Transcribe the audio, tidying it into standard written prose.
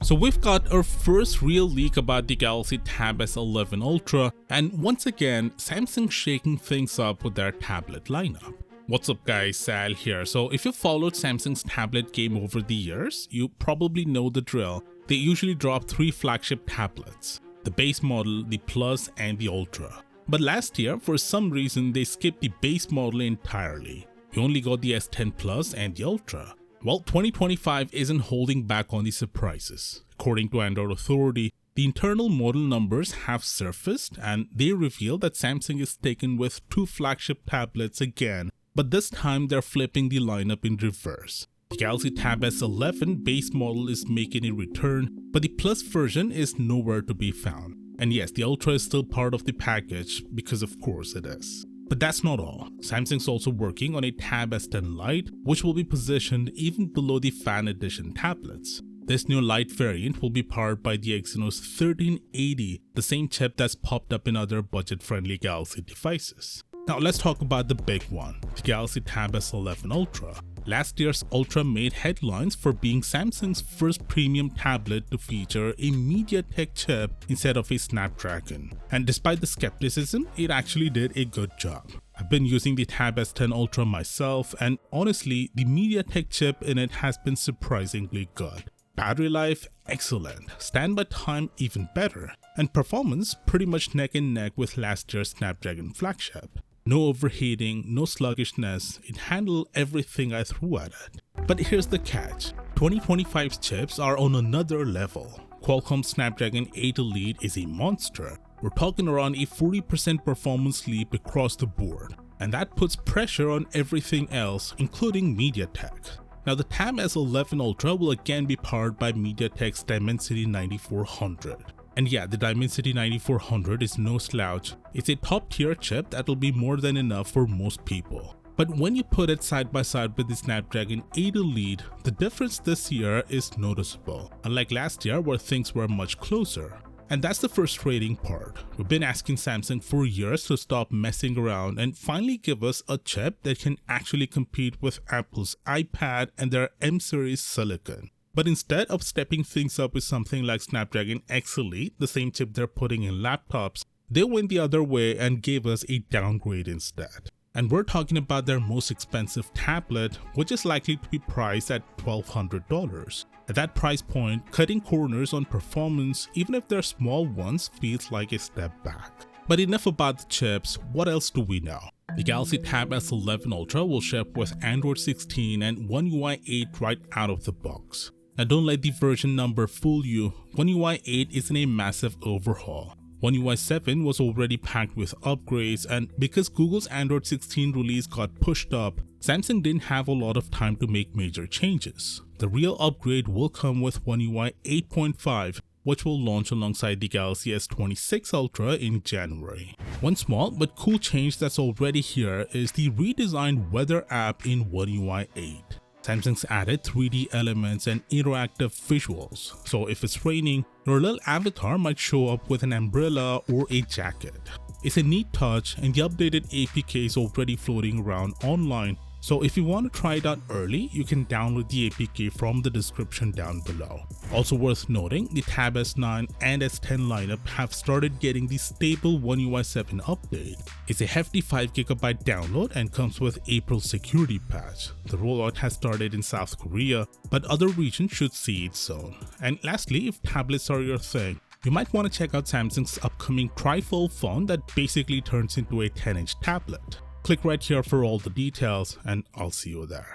So we've got our first real leak about the Galaxy Tab S11 Ultra, and once again, Samsung's shaking things up with their tablet lineup. What's up guys, Sal here. So if you followed Samsung's tablet game over the years, you probably know the drill. They usually drop 3 flagship tablets: the base model, the Plus, and the Ultra. But last year, for some reason, they skipped the base model entirely. We only got the S10 Plus and the Ultra. Well, 2025 isn't holding back on the surprises. According to Android Authority, the internal model numbers have surfaced and they reveal that Samsung is sticking with 2 flagship tablets again, but this time they're flipping the lineup in reverse. The Galaxy Tab S11 base model is making a return, but the Plus version is nowhere to be found. And yes, the Ultra is still part of the package because of course it is. But that's not all. Samsung's also working on a Tab S10 Lite, which will be positioned even below the Fan Edition tablets. This new Lite variant will be powered by the Exynos 1380, the same chip that's popped up in other budget-friendly Galaxy devices. Now let's talk about the big one, the Galaxy Tab S11 Ultra. Last year's Ultra made headlines for being Samsung's first premium tablet to feature a MediaTek chip instead of a Snapdragon. And despite the skepticism, it actually did a good job. I've been using the Tab S10 Ultra myself, and honestly, the MediaTek chip in it has been surprisingly good. Battery life, excellent. Standby time, even better. And performance, pretty much neck and neck with last year's Snapdragon flagship. No overheating, no sluggishness, it handled everything I threw at it. But here's the catch, 2025's chips are on another level. Qualcomm's Snapdragon 8 Elite is a monster. We're talking around a 40% performance leap across the board. And that puts pressure on everything else, including MediaTek. Now the Tab S11 Ultra will again be powered by MediaTek's Dimensity 9400. And yeah, the Dimensity 9400 is no slouch. It's a top tier chip that will be more than enough for most people. But when you put it side by side with the Snapdragon 8 Elite, the difference this year is noticeable, unlike last year where things were much closer. And that's the frustrating part. We've been asking Samsung for years to stop messing around and finally give us a chip that can actually compete with Apple's iPad and their M series silicon. But instead of stepping things up with something like Snapdragon X Elite, the same chip they're putting in laptops, they went the other way and gave us a downgrade instead. And we're talking about their most expensive tablet, which is likely to be priced at $1,200. At that price point, cutting corners on performance, even if they're small ones, feels like a step back. But enough about the chips, what else do we know? The Galaxy Tab S11 Ultra will ship with Android 16 and One UI 8 right out of the box. Now don't let the version number fool you, One UI 8 isn't a massive overhaul. One UI 7 was already packed with upgrades, and because Google's Android 16 release got pushed up, Samsung didn't have a lot of time to make major changes. The real upgrade will come with One UI 8.5, which will launch alongside the Galaxy S26 Ultra in January. One small but cool change that's already here is the redesigned weather app in One UI 8. Samsung's added 3D elements and interactive visuals, so if it's raining, your little avatar might show up with an umbrella or a jacket. It's a neat touch, and the updated APK is already floating around online, so if you want to try it out early, you can download the APK from the description down below. Also worth noting, the Tab S9 and S10 lineup have started getting the stable One UI 7 update. It's a hefty 5GB download and comes with April security patch. The rollout has started in South Korea, but other regions should see it soon. And lastly, if tablets are your thing, you might want to check out Samsung's upcoming trifold phone that basically turns into a 10-inch tablet. Click right here for all the details, and I'll see you there.